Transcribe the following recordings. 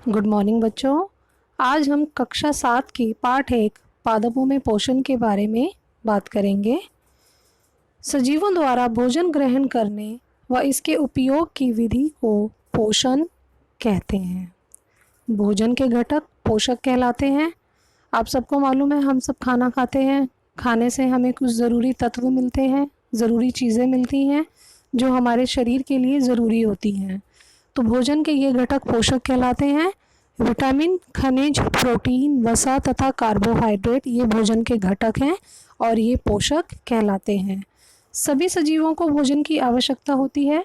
Good morning बच्चों। आज हम कक्षा 7 की पाठ 1 पादपों में पोषण के बारे में बात करेंगे। सजीवों द्वारा भोजन ग्रहण करने व इसके उपयोग की विधि को पोषण कहते हैं। भोजन के घटक पोषक कहलाते हैं। आप सबको मालूम है, हम सब खाना खाते हैं। खाने से हमें कुछ ज़रूरी तत्व मिलते हैं, ज़रूरी चीज़ें मिलती हैं जो हमारे शरीर के लिए ज़रूरी होती हैं। तो भोजन के ये घटक पोषक कहलाते हैं। विटामिन, खनिज, प्रोटीन, वसा तथा कार्बोहाइड्रेट ये भोजन के घटक हैं और ये पोषक कहलाते हैं। सभी सजीवों को भोजन की आवश्यकता होती है।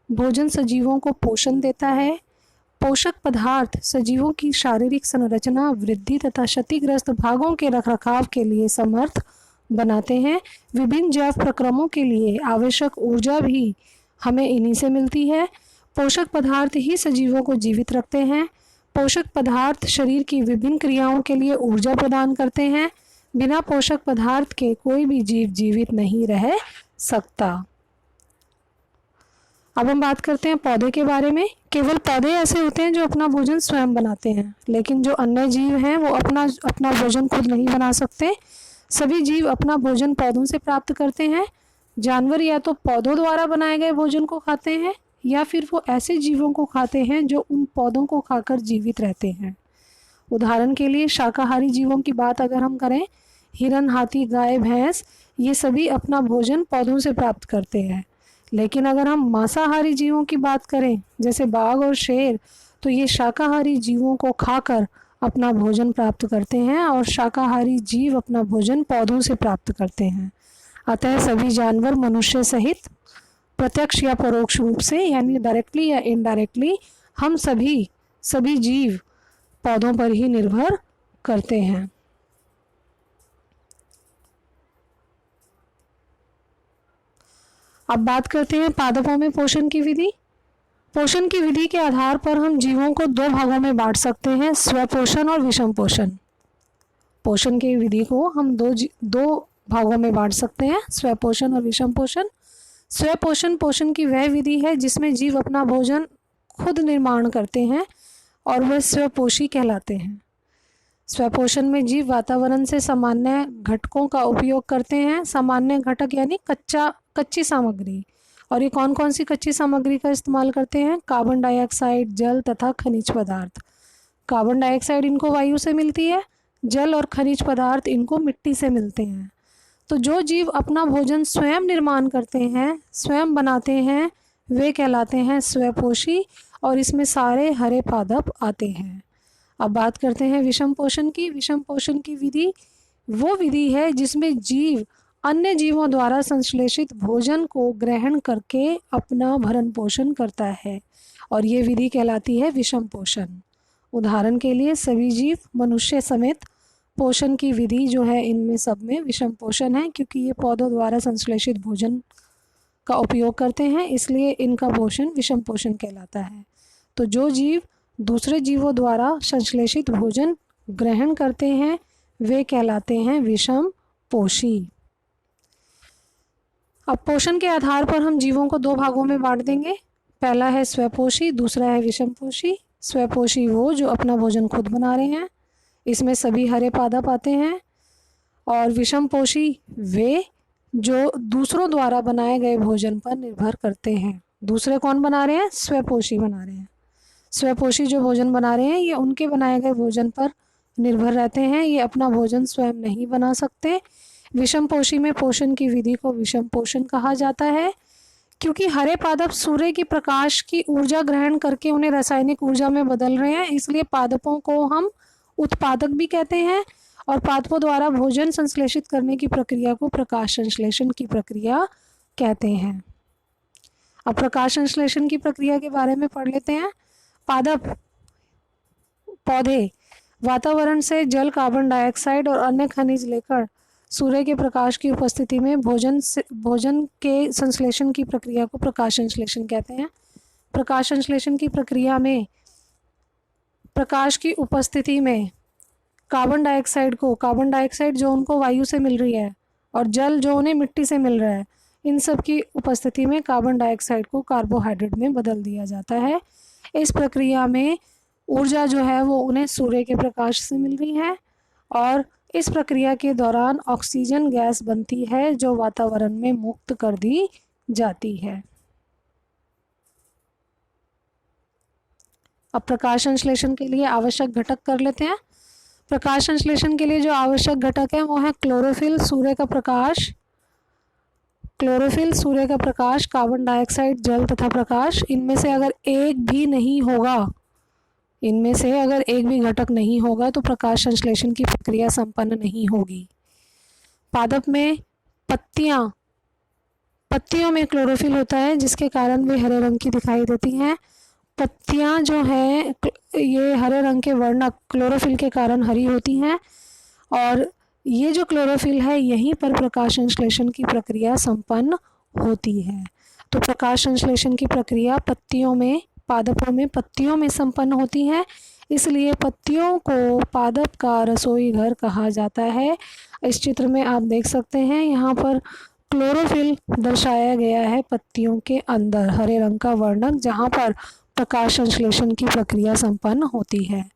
भोजन सजीवों को पोषण देता है। पोषक पदार्थ सजीवों की शारीरिक संरचना, वृद्धि तथा क्षतिग्रस्त भागों के रखरखाव के लिए समर्थ बनाते हैं। विभिन्न जैव प्रक्रमों के लिए आवश्यक ऊर्जा भी हमें इन्हीं से मिलती है। पोषक पदार्थ ही सजीवों को जीवित रखते हैं। पोषक पदार्थ शरीर की विभिन्न क्रियाओं के लिए ऊर्जा प्रदान करते हैं। बिना पोषक पदार्थ के कोई भी जीव जीवित नहीं रह सकता। अब हम बात करते हैं पौधे के बारे में। केवल पौधे ऐसे होते हैं जो अपना भोजन स्वयं बनाते हैं, लेकिन जो अन्य जीव हैं वो अपना भोजन खुद नहीं बना सकते। सभी जीव अपना भोजन पौधों से प्राप्त करते हैं। जानवर या तो पौधों द्वारा बनाए गए भोजन को खाते हैं या फिर वो ऐसे जीवों को खाते हैं जो उन पौधों को खाकर जीवित रहते हैं। उदाहरण के लिए शाकाहारी जीवों की बात अगर हम करें, हिरन, हाथी, गाय, भैंस, ये सभी अपना भोजन पौधों से प्राप्त करते हैं। लेकिन अगर हम मांसाहारी जीवों की बात करें, जैसे बाघ और शेर, तो ये शाकाहारी जीवों को खाकर अपना भोजन प्राप्त करते हैं और शाकाहारी जीव अपना भोजन पौधों से प्राप्त करते हैं। अतः सभी जानवर मनुष्य सहित प्रत्यक्ष या परोक्ष रूप से, यानी डायरेक्टली या इनडायरेक्टली, हम सभी जीव पौधों पर ही निर्भर करते हैं। अब बात करते हैं पादपों में पोषण की विधि। पोषण की विधि के आधार पर हम जीवों को 2 भागों में बांट सकते हैं, स्वपोषण और विषम पोषण। पोषण की विधि को हम दो भागों में बांट सकते हैं, स्वपोषण और विषम पोषण। स्वपोषण पोषण की वह विधि है जिसमें जीव अपना भोजन खुद निर्माण करते हैं और वह स्वपोषी कहलाते हैं। स्वपोषण में जीव वातावरण से सामान्य घटकों का उपयोग करते हैं। सामान्य घटक यानी कच्ची सामग्री। और ये कौन कौन सी कच्ची सामग्री का इस्तेमाल करते हैं? कार्बन डाइऑक्साइड, जल तथा खनिज पदार्थ। कार्बन डाइऑक्साइड इनको वायु से मिलती है, जल और खनिज पदार्थ इनको मिट्टी से मिलते हैं। तो जो जीव अपना भोजन स्वयं निर्माण करते हैं, स्वयं बनाते हैं, वे कहलाते हैं स्वपोषी और इसमें सारे हरे पादप आते हैं। अब बात करते हैं विषम पोषण की। विषम पोषण की विधि वो विधि है जिसमें जीव अन्य जीवों द्वारा संश्लेषित भोजन को ग्रहण करके अपना भरण पोषण करता है और ये विधि कहलाती है विषम पोषण। उदाहरण के लिए सभी जीव मनुष्य समेत पोषण की विधि जो है इनमें सब में विषम पोषण है, क्योंकि ये पौधों द्वारा संश्लेषित भोजन का उपयोग करते हैं, इसलिए इनका पोषण विषम पोषण कहलाता है। तो जो जीव दूसरे जीवों द्वारा संश्लेषित भोजन ग्रहण करते हैं वे कहलाते हैं विषम पोषी। अब पोषण के आधार पर हम जीवों को 2 भागों में बांट देंगे। पहला है स्वपोषी, दूसरा है विषम पोषी। स्वपोषी वो जो अपना भोजन खुद बना रहे हैं, इसमें सभी हरे पादप आते हैं। और विषम पोषी वे जो दूसरों द्वारा बनाए गए भोजन पर निर्भर करते हैं। दूसरे कौन बना रहे हैं? स्वपोषी बना रहे हैं। स्वपोषी जो भोजन बना रहे हैं ये उनके बनाए गए भोजन पर निर्भर रहते हैं, ये अपना भोजन स्वयं नहीं बना सकते। विषम पोषी में पोषण की विधि को विषम पोषण कहा जाता है, क्योंकि हरे पादप सूर्य की प्रकाश की ऊर्जा ग्रहण करके उन्हें रासायनिक ऊर्जा में बदल रहे हैं, इसलिए पादपों को हम उत्पादक भी कहते हैं और पादपों द्वारा भोजन संश्लेषित करने की प्रक्रिया को प्रकाश संश्लेषण की प्रक्रिया कहते हैं। अब प्रकाश संश्लेषण की प्रक्रिया के बारे में पढ़ लेते हैं। पौधे वातावरण से जल, कार्बन डाइऑक्साइड और अन्य खनिज लेकर सूर्य के प्रकाश की उपस्थिति में भोजन के संश्लेषण की प्रक्रिया को प्रकाश संश्लेषण कहते हैं। प्रकाश संश्लेषण की प्रक्रिया में प्रकाश की उपस्थिति में कार्बन डाइऑक्साइड जो उनको वायु से मिल रही है और जल जो उन्हें मिट्टी से मिल रहा है, इन सब की उपस्थिति में कार्बन डाइऑक्साइड को कार्बोहाइड्रेट में बदल दिया जाता है। इस प्रक्रिया में ऊर्जा जो है वो उन्हें सूर्य के प्रकाश से मिल रही है और इस प्रक्रिया के दौरान ऑक्सीजन गैस बनती है जो वातावरण में मुक्त कर दी जाती है। अब प्रकाश संश्लेषण के लिए आवश्यक घटक कर लेते हैं। प्रकाश संश्लेषण के लिए जो आवश्यक घटक है वो है क्लोरोफिल, सूर्य का प्रकाश, क्लोरोफिल, सूर्य का प्रकाश, कार्बन डाइऑक्साइड, जल तथा प्रकाश। इनमें से अगर एक भी नहीं होगा, इनमें से अगर एक भी घटक नहीं होगा तो प्रकाश संश्लेषण की प्रक्रिया संपन्न नहीं होगी। पादप में पत्तियों में क्लोरोफिल होता है जिसके कारण वे हरे रंग की दिखाई देती हैं। पत्तियां जो हैं ये हरे रंग के वर्णक क्लोरोफिल के कारण हरी होती हैं और ये जो क्लोरोफिल है यहीं पर प्रकाश संश्लेषण की प्रक्रिया संपन्न होती है। तो प्रकाश संश्लेषण की प्रक्रिया पादपों में पत्तियों में संपन्न होती है, इसलिए पत्तियों को पादप का रसोई घर कहा जाता है। इस चित्र में आप देख सकते हैं यहाँ पर क्लोरोफिल दर्शाया गया है पत्तियों के अंदर, हरे रंग का वर्णक जहाँ पर प्रकाश संश्लेषण की प्रक्रिया संपन्न होती है।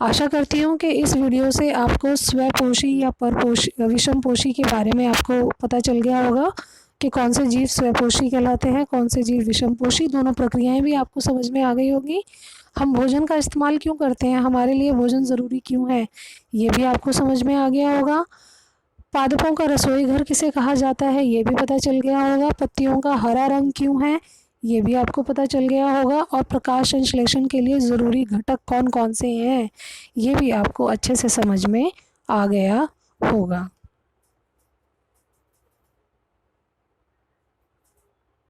आशा करती हूँ कि इस वीडियो से आपको स्वपोषी या विषमपोषी के बारे में आपको पता चल गया होगा कि कौन से जीव स्वपोषी कहलाते हैं, कौन से जीव विषमपोषी। दोनों प्रक्रियाएं भी आपको समझ में आ गई होगी। हम भोजन का इस्तेमाल क्यों करते हैं, हमारे लिए भोजन ज़रूरी क्यों है, ये भी आपको समझ में आ गया होगा। पादपों का रसोई घर किसे कहा जाता है ये भी पता चल गया होगा। पत्तियों का हरा रंग क्यों है ये भी आपको पता चल गया होगा और प्रकाश संश्लेषण के लिए ज़रूरी घटक कौन कौन से हैं ये भी आपको अच्छे से समझ में आ गया होगा।